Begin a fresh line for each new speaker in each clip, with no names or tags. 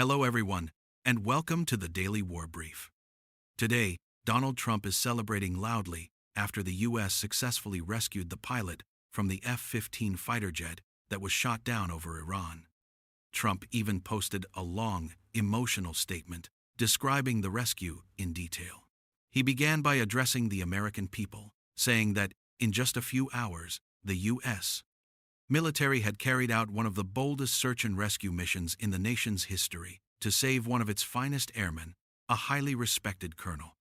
Hello, everyone, and welcome to the Daily War Brief. Today, Donald Trump is celebrating loudly after the U.S. successfully rescued the pilot from the F-15 fighter jet that was shot down over Iran. Trump even posted a long, emotional statement describing the rescue in detail. He began by addressing the American people, saying that in just a few hours, the U.S. military had carried out one of the boldest search and rescue missions in the nation's history to save one of its finest airmen, a highly respected colonel.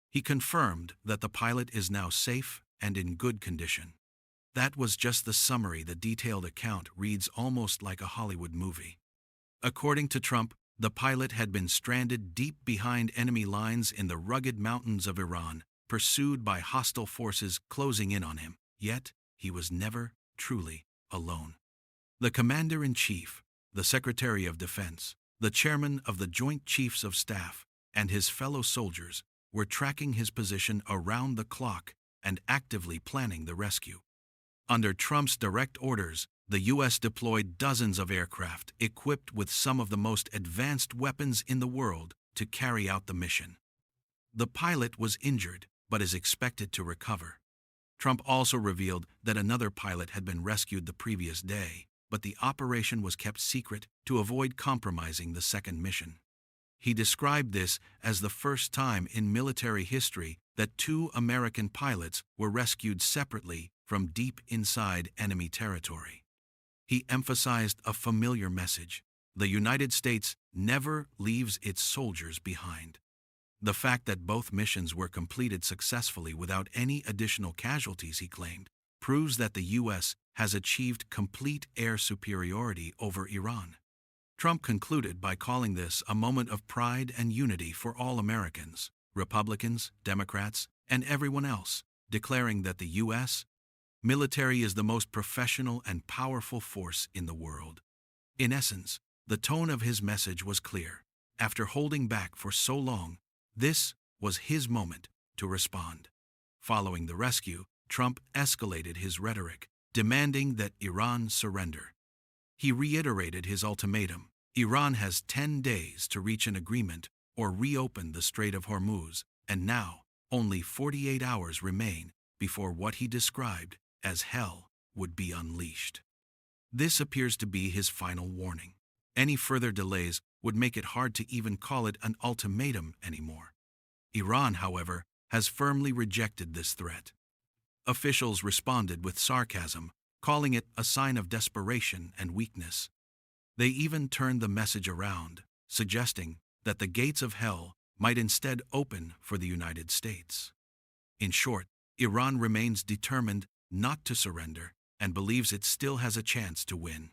He confirmed that the pilot is now safe and in good condition. That was just the summary. The detailed account reads almost like a Hollywood movie. According to Trump, the pilot had been stranded deep behind enemy lines in the rugged mountains of Iran, pursued by hostile forces closing in on him. Yet, he was never truly alone. The Commander-in-Chief, the Secretary of Defense, the Chairman of the Joint Chiefs of Staff, and his fellow soldiers were tracking his position around the clock and actively planning the rescue. Under Trump's direct orders, the U.S. deployed dozens of aircraft equipped with some of the most advanced weapons in the world to carry out the mission. The pilot was injured, but is expected to recover. Trump also revealed that another pilot had been rescued the previous day, but the operation was kept secret to avoid compromising the second mission. He described this as the first time in military history that two American pilots were rescued separately from deep inside enemy territory. He emphasized a familiar message: the United States never leaves its soldiers behind. The fact that both missions were completed successfully without any additional casualties, he claimed, proves that the U.S. has achieved complete air superiority over Iran. Trump concluded by calling this a moment of pride and unity for all Americans, Republicans, Democrats, and everyone else, declaring that the U.S. military is the most professional and powerful force in the world. In essence, the tone of his message was clear. After holding back for so long, this was his moment to respond. Following the rescue, Trump escalated his rhetoric, demanding that Iran surrender. He reiterated his ultimatum: Iran has 10 days to reach an agreement or reopen the Strait of Hormuz, and now only 48 hours remain before what he described as hell would be unleashed. This appears to be his final warning. Any further delays would make it hard to even call it an ultimatum anymore. Iran, however, has firmly rejected this threat. Officials responded with sarcasm, calling it a sign of desperation and weakness. They even turned the message around, suggesting that the gates of hell might instead open for the United States. In short, Iran remains determined not to surrender and believes it still has a chance to win.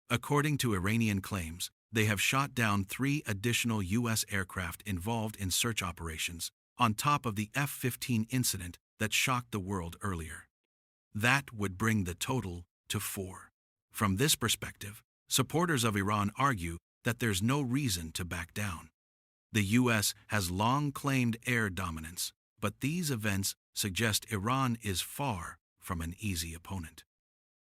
According to Iranian claims, they have shot down 3 additional U.S. aircraft involved in search operations, on top of the F-15 incident that shocked the world earlier. That would bring the total to 4. From this perspective, supporters of Iran argue that there's no reason to back down. The U.S. has long claimed air dominance, but these events suggest Iran is far from an easy opponent.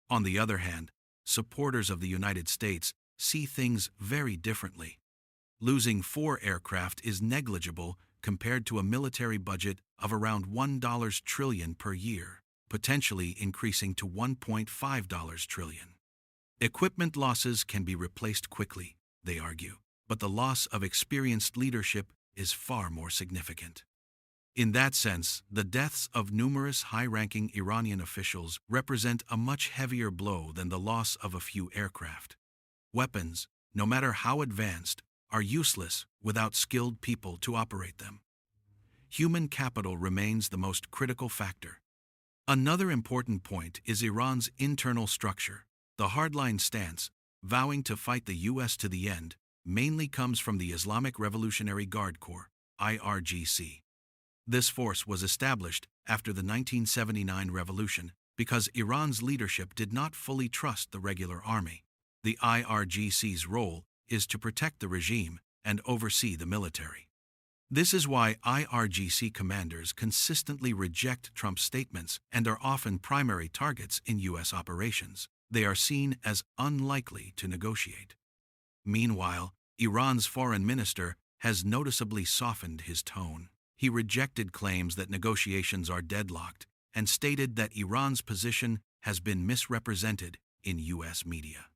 On the other hand, supporters of the United States see things very differently. Losing 4 aircraft is negligible compared to a military budget of around $1 trillion per year, potentially increasing to $1.5 trillion. Equipment losses can be replaced quickly, they argue, but the loss of experienced leadership is far more significant. In that sense, the deaths of numerous high-ranking Iranian officials represent a much heavier blow than the loss of a few aircraft. Weapons, no matter how advanced, are useless without skilled people to operate them. Human capital remains the most critical factor. Another important point is Iran's internal structure. The hardline stance, vowing to fight the U.S. to the end, mainly comes from the Islamic Revolutionary Guard Corps, IRGC. This force was established after the 1979 revolution because Iran's leadership did not fully trust the regular army. The IRGC's role is to protect the regime and oversee the military. This is why IRGC commanders consistently reject Trump's statements and are often primary targets in U.S. operations. They are seen as unlikely to negotiate. Meanwhile, Iran's foreign minister has noticeably softened his tone. He rejected claims that negotiations are deadlocked and stated that Iran's position has been misrepresented in U.S. media.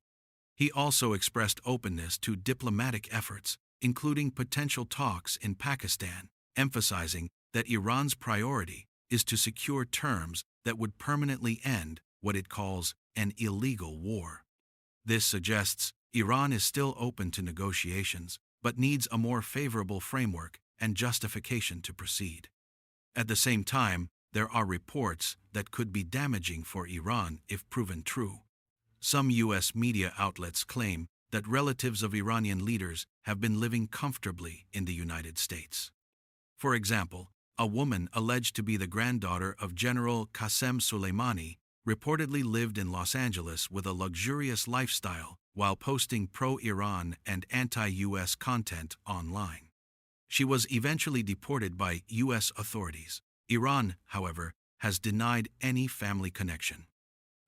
He also expressed openness to diplomatic efforts, including potential talks in Pakistan, emphasizing that Iran's priority is to secure terms that would permanently end what it calls an illegal war. This suggests Iran is still open to negotiations, but needs a more favorable framework and justification to proceed. At the same time, there are reports that could be damaging for Iran if proven true. Some U.S. media outlets claim that relatives of Iranian leaders have been living comfortably in the United States. For example, a woman alleged to be the granddaughter of General Qasem Soleimani reportedly lived in Los Angeles with a luxurious lifestyle while posting pro-Iran and anti-U.S. content online. She was eventually deported by U.S. authorities. Iran, however, has denied any family connection.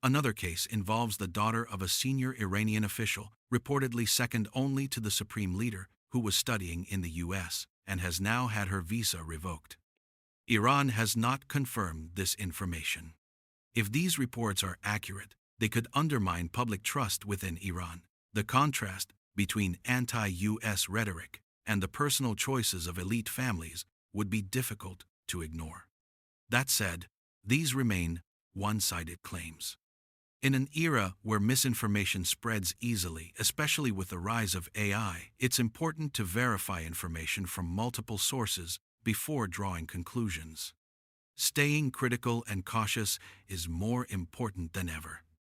Another case involves the daughter of a senior Iranian official, reportedly second only to the supreme leader, who was studying in the U.S. and has now had her visa revoked. Iran has not confirmed this information. If these reports are accurate, they could undermine public trust within Iran. The contrast between anti-U.S. rhetoric and the personal choices of elite families would be difficult to ignore. That said, these remain one-sided claims. In an era where misinformation spreads easily, especially with the rise of AI, it's important to verify information from multiple sources before drawing conclusions. Staying critical and cautious is more important than ever.